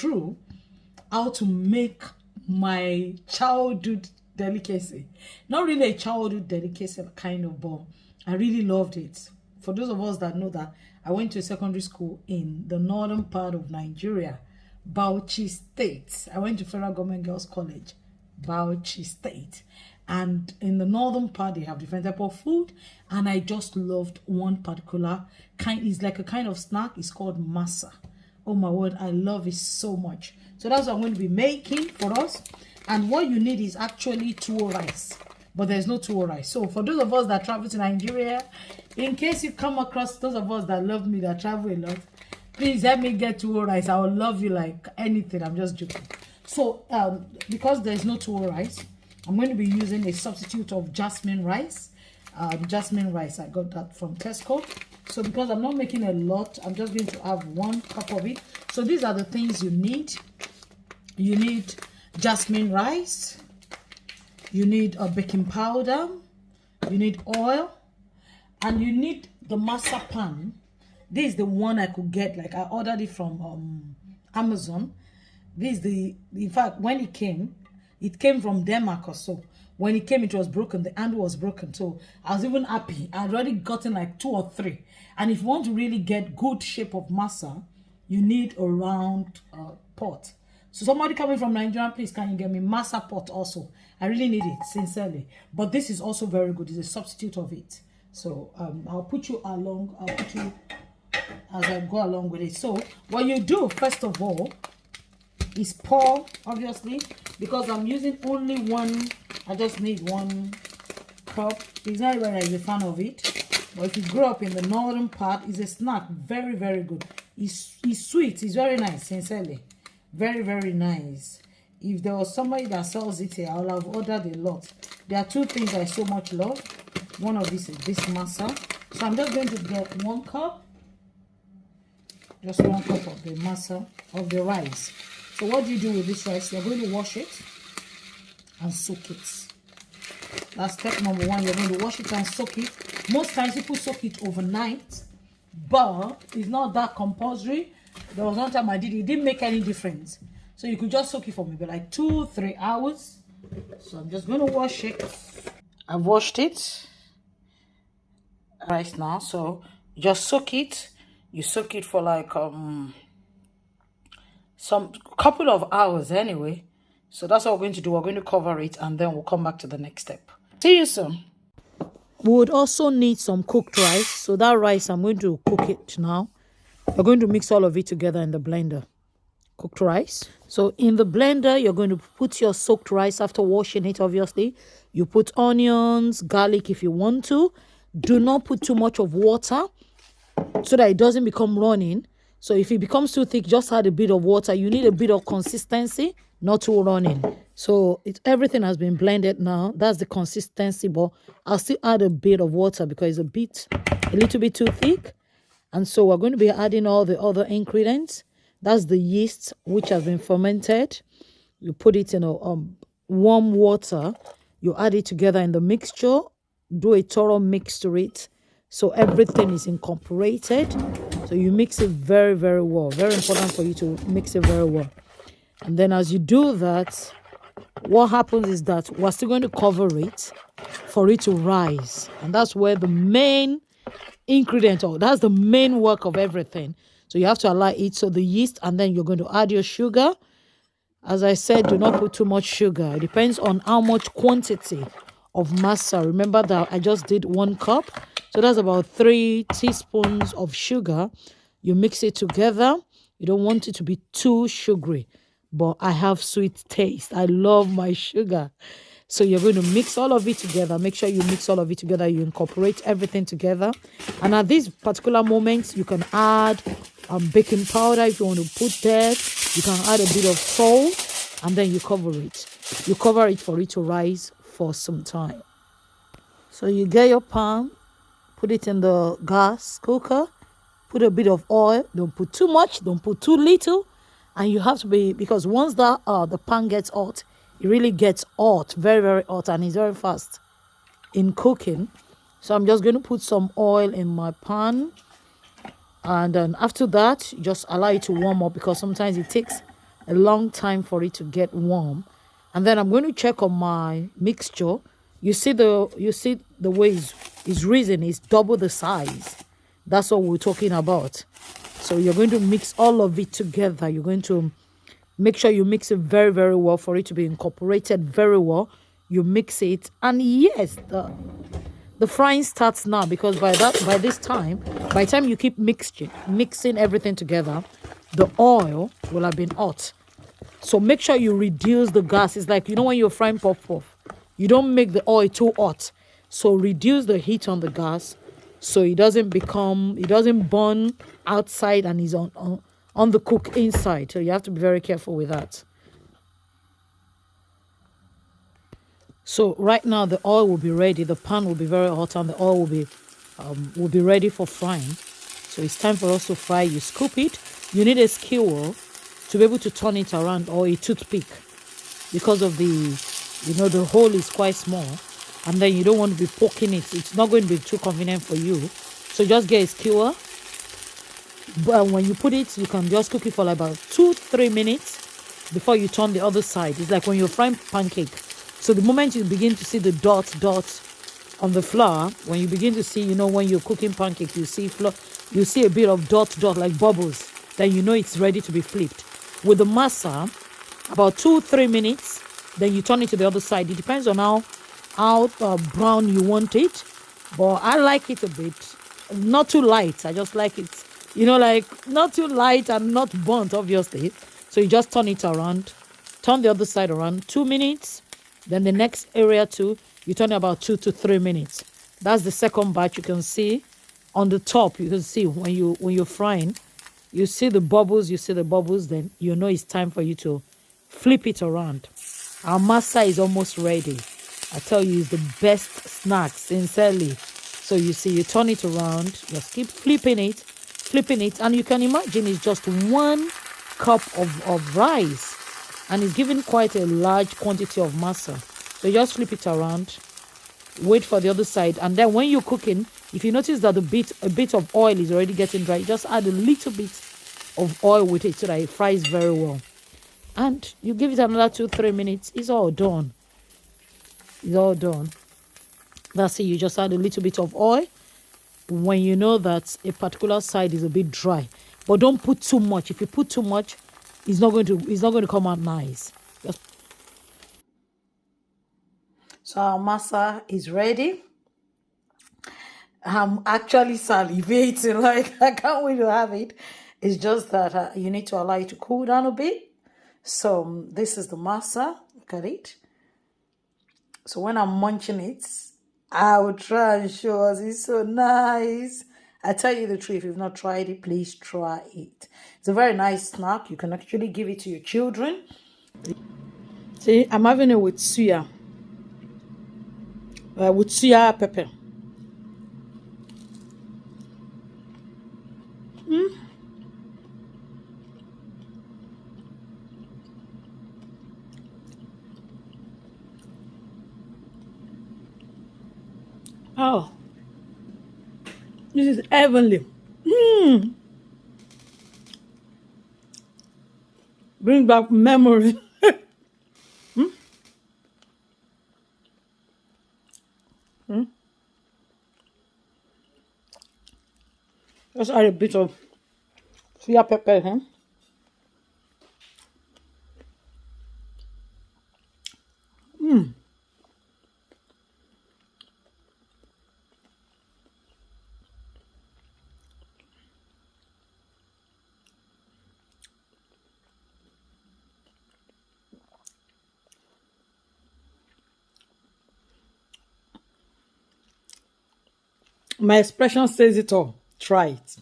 through how to make my childhood delicacy. Not really a childhood delicacy kind of, but I really loved it. For those of us that know that, I went to a secondary school in the northern part of Nigeria, Bauchi State. I went to Federal Government Girls College, Bauchi State. And in the northern part, they have different type of food. And I just loved one particular kind. It's like a kind of snack. It's called Masa. Oh my word, I love it so much. So that's what I'm going to be making for us. And what you need is actually tuwo rice. But there's no tuwo rice. So for those of us that travel to Nigeria, in case you come across those of us that love me, that travel a lot, please help me get tuwo rice. I will love you like anything. I'm just joking. So because there's no tuwo rice, I'm going to be using a substitute of jasmine rice. Jasmine rice, I got that from Tesco. So because I'm not making a lot, I'm just going to have 1 cup of it. So these are the things you need. You need jasmine rice. You need a baking powder. You need oil. And you need the masa pan. This is the one I could get. Like I ordered it from Amazon. This is in fact, when it came from Denmark or so. When it came, it was broken. The handle was broken. So I was even happy. I'd already gotten like 2 or 3. And if you want to really get good shape of masa, you need a round pot. So somebody coming from Nigeria, please, can you get me masa pot also? I really need it, sincerely. But this is also very good. It's a substitute of it. So I'll put you along. I'll put you as I go along with it. So what you do, first of all, is pour, obviously, because I'm using only 1. I just need 1 cup. It's not everybody is a fan of it, but if you grow up in the northern part, it's a snack. Very, very good. It's sweet. It's very nice, sincerely. Very, very nice. If there was somebody that sells it here, I would have ordered a lot. There are 2 things I so much love. One of these is this masa. So I'm just going to get 1 cup. Just 1 cup of the masa, of the rice. So what do you do with this rice? You're going to wash it and soak it. That's step number 1. You're going to wash it and soak it. Most times people soak it overnight, but it's not that compulsory. There was one time I did it. It didn't make any difference. So you could just soak it for maybe like 2-3 hours. So I'm just going to wash it. I've washed it right now. So you just soak it. You soak it for like some couple of hours anyway. So that's what we're going to do. We're going to cover it and then we'll come back to the next step. See you soon. We would also need some cooked rice. So that rice, I'm going to cook it now. You're going to mix all of it together in the blender. Cooked rice. So in the blender, you're going to put your soaked rice after washing it, obviously. You put onions, garlic if you want to. Do not put too much of water so that it doesn't become running. So if it becomes too thick, just add a bit of water. You need a bit of consistency, not too running. So everything has been blended now. That's the consistency, but I'll still add a bit of water because it's a little bit too thick. And so we're going to be adding all the other ingredients. That's the yeast, which has been fermented. You put it in a warm water. You add it together in the mixture. Do a thorough mix to it, so everything is incorporated. So you mix it very, very well. Very important for you to mix it very well. And then as you do that, what happens is that we're still going to cover it for it to rise. And that's where the main ingredient, or that's the main work of everything. So you have to allow it, so the yeast, and then you're going to add your sugar. As I said, do not put too much sugar. It depends on how much quantity of masa. Remember that I just did 1 cup. So that's about 3 teaspoons of sugar. You mix it together. You don't want it to be too sugary, but I have sweet taste. I love my sugar. So you're going to mix all of it together. Make sure you mix all of it together. You incorporate everything together. And at this particular moment, you can add baking powder if you want to put that. You can add a bit of salt, and then you cover it. You cover it for it to rise for some time. So you get your pan, put it in the gas cooker, put a bit of oil. Don't put too much, don't put too little. And you have to be, because once that the pan gets hot, it really gets hot, very, very hot, and it's very fast in cooking. So I'm just going to put some oil in my pan. And then after that, just allow it to warm up, because sometimes it takes a long time for it to get warm. And then I'm going to check on my mixture. You see the way it's risen is double the size. That's what we're talking about. So you're going to mix all of it together. You're going to make sure you mix it very, very well for it to be incorporated very well. You mix it, and yes, the frying starts now, because by the time you keep mixing everything together, the oil will have been hot. So make sure you reduce the gas. It's like, you know, when you're frying puff, you don't make the oil too hot. So reduce the heat on the gas so it doesn't burn outside and is on the cook inside. So you have to be very careful with that. So right now the oil will be ready. The pan will be very hot and the oil will be ready for frying. So it's time for us to fry. You scoop it. You need a skewer to be able to turn it around, or a toothpick, because of the hole is quite small, and then you don't want to be poking it. It's not going to be too convenient for you. So just get a skewer. But when you put it, you can just cook it for like about 2-3 minutes before you turn the other side. It's like when you're frying pancake. So the moment you begin to see the dots on the flour, when you begin to see, when you're cooking pancake, you see a bit of dot like bubbles, then you know it's ready to be flipped. With the masa, about 2-3 minutes, then you turn it to the other side. It depends on how brown you want it, but I like it a bit not too light. I just like it, like not too light and not burnt, obviously. So you just turn it around, turn the other side around, 2 minutes. Then the next area too, you turn it about 2 to 3 minutes. That's the second batch. You can see on the top, you can see when you're frying, you see the bubbles, then you know it's time for you to flip it around. Our masa is almost ready. I tell you, it's the best snack, sincerely. So you see, you turn it around, just keep flipping it, and you can imagine it's just 1 cup of rice, and it's giving quite a large quantity of masa. So you just flip it around, wait for the other side, and then when you're cooking, if you notice that a bit of oil is already getting dry, just add a little bit of oil with it so that it fries very well. And you give it another 2-3 minutes. It's all done. That's it. You just add a little bit of oil when you know that a particular side is a bit dry, but don't put too much. If you put too much, it's not going to come out nice. So our masa is ready. I'm actually salivating, like I can't wait to have it. It's just that you need to allow it to cool down a bit. So this is the masa. Look at it. So when I'm munching it, I will try and show us. It's so nice. I tell you the truth, if you've not tried it, please try it. It's a very nice snack. You can actually give it to your children. See, I'm having it with suya. With suya pepper. Oh, this is heavenly. Bring back memory. Just add a bit of suya pepper, huh? My expression says it all. Try it.